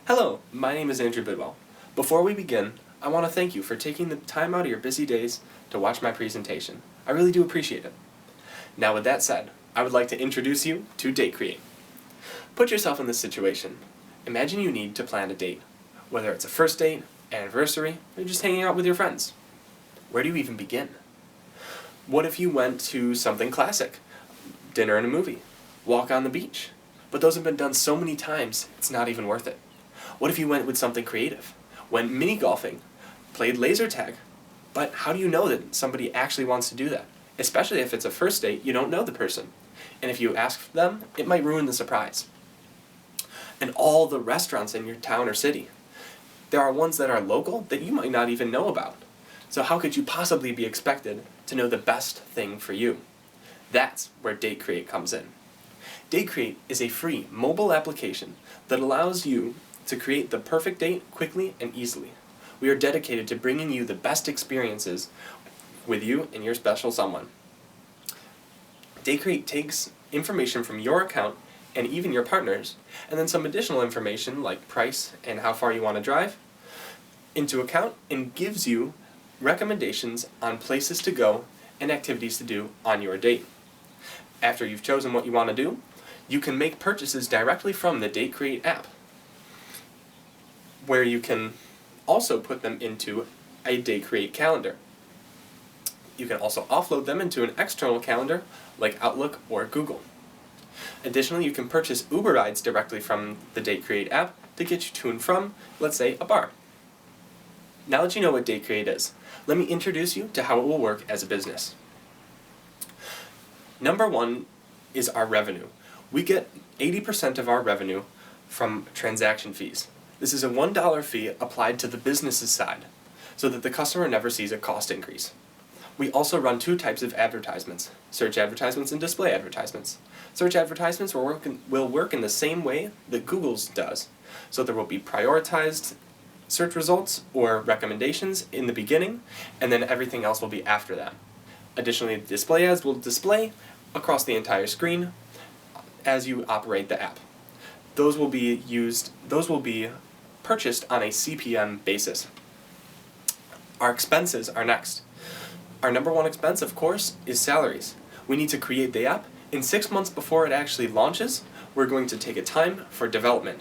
Hello, my name is Andrew Bidwell. Before we begin, I want to thank you for taking the time out of your busy days to watch my presentation. I really do appreciate it. Now with that said, I would like to introduce you to Date Create. Put yourself in this situation. Imagine you need to plan a date, whether it's a first date, anniversary, or just hanging out with your friends. Where do you even begin? What if you went to something classic? Dinner and a movie, walk on the beach. But those have been done so many times, it's not even worth it. What if you went with something creative? Went mini golfing, played laser tag. But how do you know that somebody actually wants to do that? Especially if it's a first date, you don't know the person. And if you ask them, it might ruin the surprise. And all the restaurants in your town or city. There are ones that are local that you might not even know about. So how could you possibly be expected to know the best thing for you? That's where Date Create comes in. Date Create is a free mobile application that allows you to create the perfect date quickly and easily. We are dedicated to bringing you the best experiences with you and your special someone. Date Create takes information from your account and even your partner's, and then some additional information like price and how far you want to drive into account, and gives you recommendations on places to go and activities to do on your date. After you've chosen what you want to do, you can make purchases directly from the Date Create app, where you can also put them into a Date Create calendar. You can also offload them into an external calendar like Outlook or Google. Additionally, you can purchase Uber rides directly from the Date Create app to get you to and from, let's say, a bar. Now that you know what Date Create is, let me introduce you to how it will work as a business. Number one is our revenue. We get 80% of our revenue from transaction fees. This is a $1 fee applied to the business's side, so that the customer never sees a cost increase. We also run two types of advertisements, search advertisements and display advertisements. Search advertisements will work in the same way that Google's does. So there will be prioritized search results or recommendations in the beginning, and then everything else will be after that. Additionally, display ads will display across the entire screen as you operate the app. Those will be purchased on a CPM basis. Our expenses are next. Our number one expense, of course, is salaries. We need to create the app. In 6 months before it actually launches, we're going to take a time for development.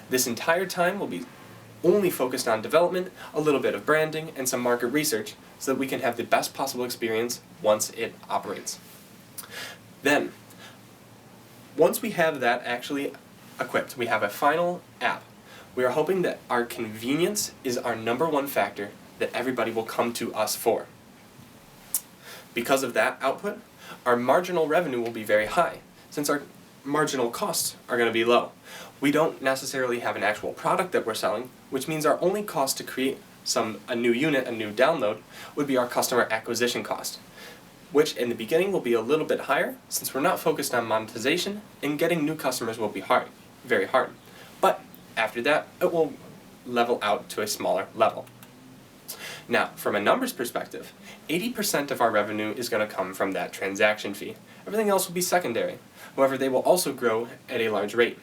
This entire time will be only focused on development, a little bit of branding, and some market research so that we can have the best possible experience once it operates. Then, once we have that actually equipped, we have a final app. We are hoping that our convenience is our number one factor that everybody will come to us for. Because of that output, our marginal revenue will be very high, since our marginal costs are going to be low. We don't necessarily have an actual product that we're selling, which means our only cost to create a new unit, a new download, would be our customer acquisition cost, which in the beginning will be a little bit higher, since we're not focused on monetization, and getting new customers will be hard, very hard. But after that, it will level out to a smaller level. Now, from a numbers perspective, 80% of our revenue is going to come from that transaction fee. Everything else will be secondary. However, they will also grow at a large rate,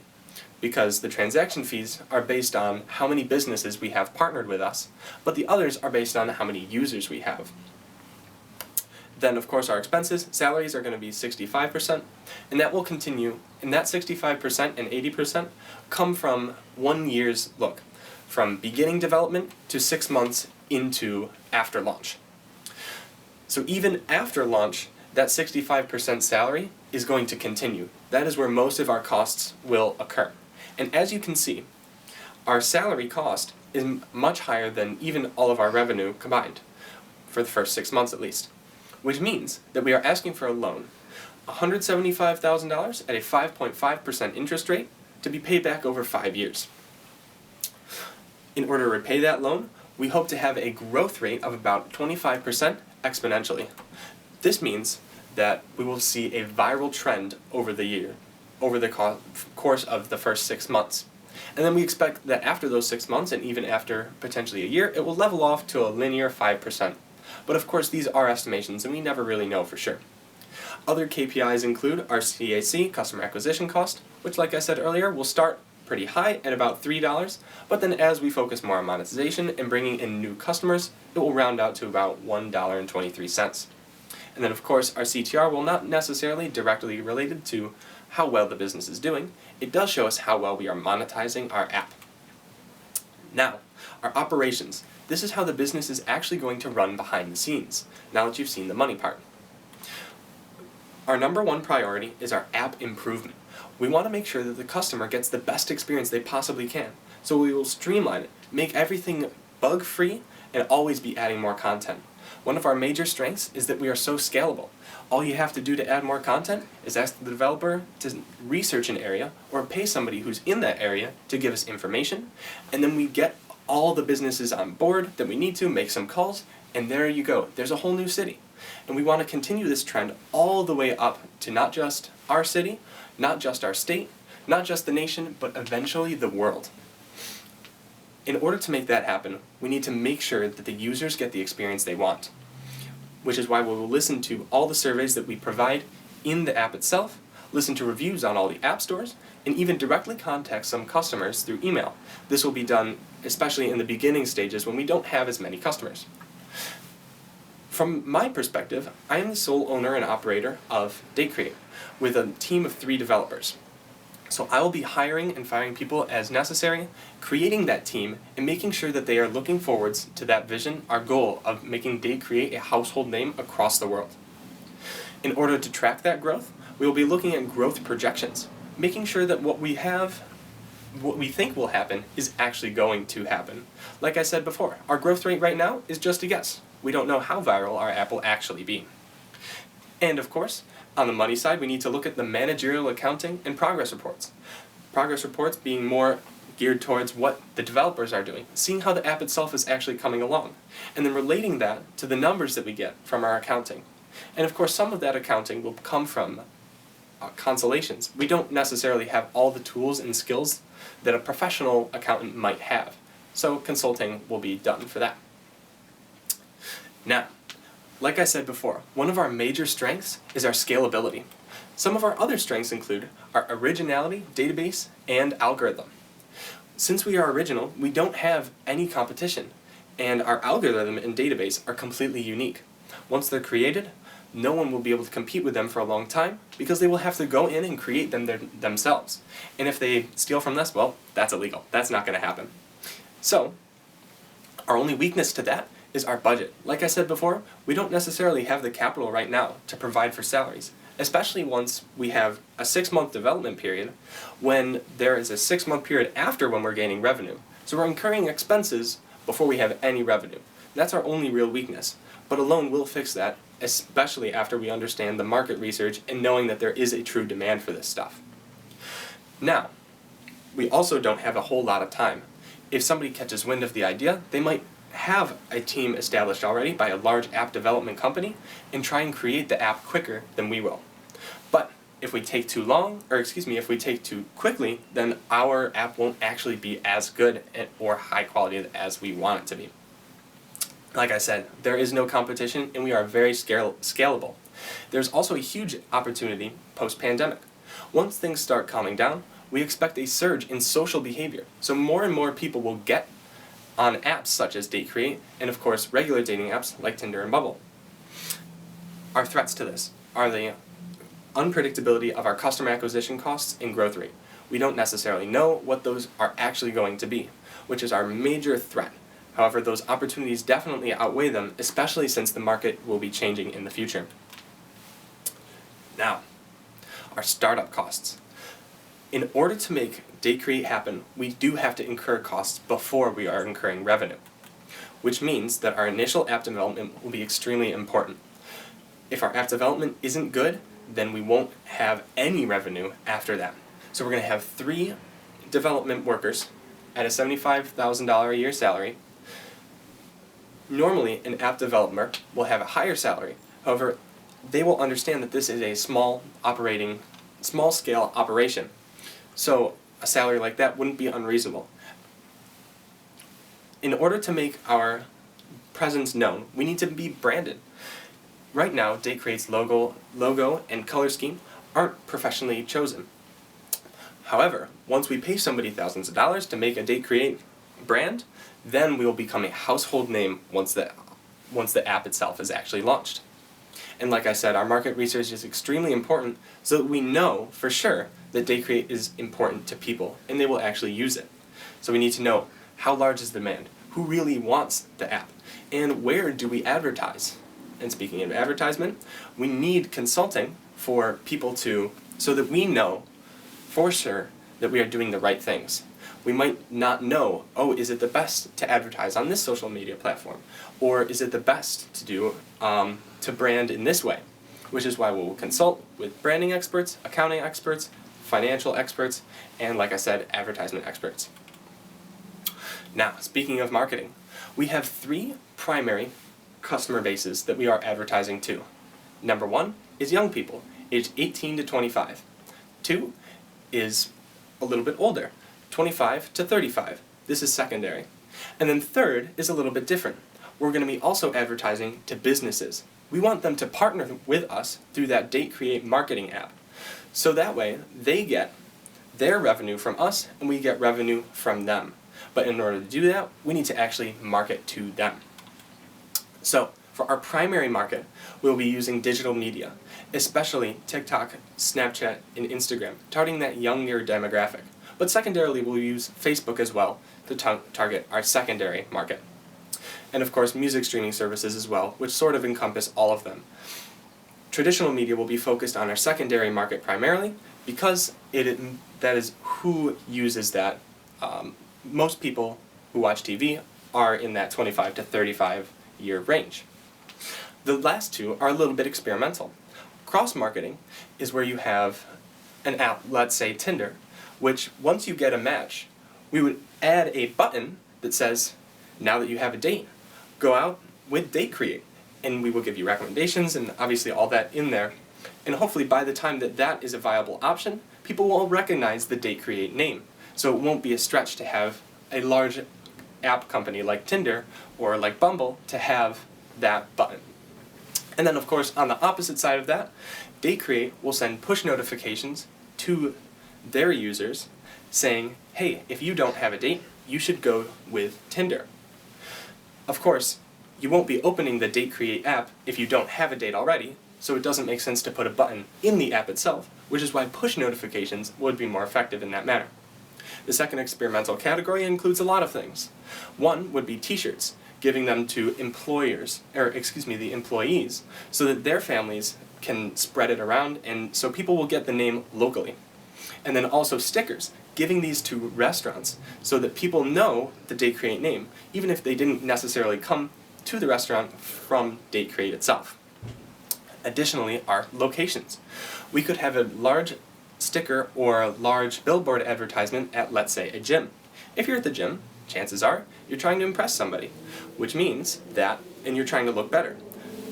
because the transaction fees are based on how many businesses we have partnered with us, but the others are based on how many users we have. Then, of course, our expenses, salaries are going to be 65%, and that will continue, and that 65% and 80% come from 1 year's look, from beginning development to 6 months into after launch. So even after launch, that 65% salary is going to continue. That is where most of our costs will occur. And as you can see, our salary cost is much higher than even all of our revenue combined, for the first 6 months at least. Which means that we are asking for a loan, $175,000 at a 5.5% interest rate, to be paid back over 5 years. In order to repay that loan, we hope to have a growth rate of about 25% exponentially. This means that we will see a viral trend over the course of the first 6 months. And then we expect that after those 6 months, and even after potentially a year, it will level off to a linear 5%. But of course, these are estimations, and we never really know for sure. Other KPIs include our CAC, customer acquisition cost, which, like I said earlier, will start pretty high at about $3, but then as we focus more on monetization and bringing in new customers, it will round out to about $1.23. And then of course our CTR will not necessarily directly related to how well the business is doing. It does show us how well we are monetizing our app. Now, our operations. This is how the business is actually going to run behind the scenes, now that you've seen the money part. Our number one priority is our app improvement. We want to make sure that the customer gets the best experience they possibly can. So we will streamline it, make everything bug-free, and always be adding more content. One of our major strengths is that we are so scalable. All you have to do to add more content is ask the developer to research an area or pay somebody who's in that area to give us information, and then we get all the businesses on board that we need to, make some calls, and there you go. There's a whole new city. And we want to continue this trend all the way up to not just our city, not just our state, not just the nation, but eventually the world. In order to make that happen, we need to make sure that the users get the experience they want, which is why we will listen to all the surveys that we provide in the app itself, listen to reviews on all the app stores, and even directly contact some customers through email. This will be done especially in the beginning stages when we don't have as many customers. From my perspective, I am the sole owner and operator of Deca with a team of 3 developers. So I will be hiring and firing people as necessary, creating that team, and making sure that they are looking forwards to that vision, our goal of making Deca a household name across the world. In order to track that growth, we will be looking at growth projections, making sure that what we think will happen is actually going to happen. Like I said before, our growth rate right now is just a guess. We don't know how viral our app will actually be. And of course, on the money side, we need to look at the managerial accounting and progress reports. Progress reports being more geared towards what the developers are doing, seeing how the app itself is actually coming along, and then relating that to the numbers that we get from our accounting. And of course, some of that accounting will come from consolations. We don't necessarily have all the tools and skills that a professional accountant might have, so consulting will be done for that. Now, like I said before, one of our major strengths is our scalability. Some of our other strengths include our originality, database, and algorithm. Since we are original, we don't have any competition, and our algorithm and database are completely unique. Once they're created, no one will be able to compete with them for a long time because they will have to go in and create them themselves. And if they steal from us, well, that's illegal. That's not going to happen. So, our only weakness to that is our budget. Like I said before, we don't necessarily have the capital right now to provide for salaries, especially once we have a 6-month development period when there is a 6-month period after when we're gaining revenue. So we're incurring expenses before we have any revenue. That's our only real weakness, but a loan will fix that, especially after we understand the market research and knowing that there is a true demand for this stuff. Now, we also don't have a whole lot of time. If somebody catches wind of the idea, they might have a team established already by a large app development company and try and create the app quicker than we will. But if we take too long, if we take too quickly, then our app won't actually be as good or high quality as we want it to be. Like I said, there is no competition and we are very scalable. There's also a huge opportunity post-pandemic. Once things start calming down, we expect a surge in social behavior. So more and more people will get on apps such as Deca, and of course regular dating apps like Tinder and Bumble. Our threats to this are the unpredictability of our customer acquisition costs and growth rate. We don't necessarily know what those are actually going to be, which is our major threat. However, those opportunities definitely outweigh them, especially since the market will be changing in the future. Now, our startup costs. In order to make Deca happen, we do have to incur costs before we are incurring revenue, which means that our initial app development will be extremely important. If our app development isn't good, then we won't have any revenue after that. So we're going to have 3 development workers at a $75,000 a year salary. Normally, an app developer will have a higher salary. However, they will understand that this is a small-scale operation. So a salary like that wouldn't be unreasonable. In order to make our presence known, we need to be branded. Right now, Deca's logo and color scheme aren't professionally chosen. However, once we pay somebody thousands of dollars to make a Date Create brand, then we will become a household name once the app itself is actually launched. And like I said, our market research is extremely important so that we know for sure that Date Create is important to people and they will actually use it. So we need to know how large is the demand, who really wants the app, and where do we advertise. And speaking of advertisement, we need consulting for people so that we know for sure that we are doing the right things. We might not know, oh, is it the best to advertise on this social media platform? Or is it the best to do, to brand in this way? Which is why we'll consult with branding experts, accounting experts, financial experts, and like I said, advertisement experts. Now, speaking of marketing, we have 3 primary customer bases that we are advertising to. Number 1 is young people, aged 18 to 25. 2 is a little bit older, 25 to 35. This is secondary. And then third is a little bit different. We're going to be also advertising to businesses. We want them to partner with us through that Date Create marketing app. So that way, they get their revenue from us and we get revenue from them. But in order to do that, we need to actually market to them. So, for our primary market, we'll be using digital media, especially TikTok, Snapchat, and Instagram, targeting that younger demographic. But secondarily, we'll use Facebook as well to target our secondary market. And of course, music streaming services as well, which sort of encompass all of them. Traditional media will be focused on our secondary market primarily, because that is who uses that. Most people who watch TV are in that 25 to 35 year range. The last 2 are a little bit experimental. Cross-marketing is where you have an app, let's say Tinder, which once you get a match, we would add a button that says, now that you have a date, go out with Date Create. And we will give you recommendations and obviously all that in there. And hopefully by the time that is a viable option, people will recognize the Date Create name. So it won't be a stretch to have a large app company like Tinder or like Bumble to have that button. And then of course on the opposite side of that, Date Create will send push notifications to their users saying, hey, if you don't have a date, you should go with Tinder. Of course, you won't be opening the Date Create app if you don't have a date already, so it doesn't make sense to put a button in the app itself, which is why push notifications would be more effective in that manner. The second experimental category includes a lot of things. One would be t-shirts, giving them to the employees, so that their families can spread it around and so people will get the name locally. And then also stickers, giving these to restaurants so that people know the Date Create name, even if they didn't necessarily come to the restaurant from Date Create itself. Additionally, our locations. We could have a large sticker or a large billboard advertisement at, let's say, a gym. If you're at the gym, chances are you're trying to impress somebody, which means that, and you're trying to look better.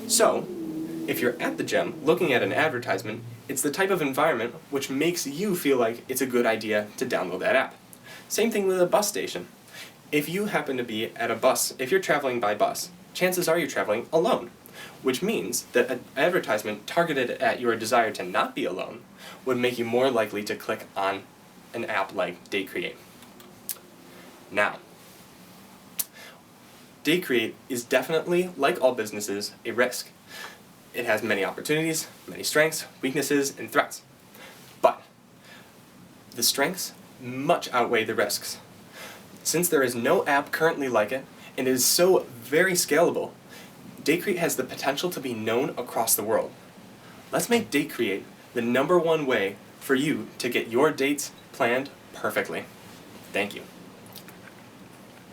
So, if you're at the gym looking at an advertisement, it's the type of environment which makes you feel like it's a good idea to download that app. Same thing with a bus station. If you happen to be at a bus, if you're traveling by bus, chances are you're traveling alone, which means that an advertisement targeted at your desire to not be alone would make you more likely to click on an app like Date Create. Now, Date Create is definitely, like all businesses, a risk. It has many opportunities, many strengths, weaknesses, and threats. But the strengths much outweigh the risks. Since there is no app currently like it, and it is so very scalable, Date Create has the potential to be known across the world. Let's make Date Create the #1 way for you to get your dates planned perfectly. Thank you.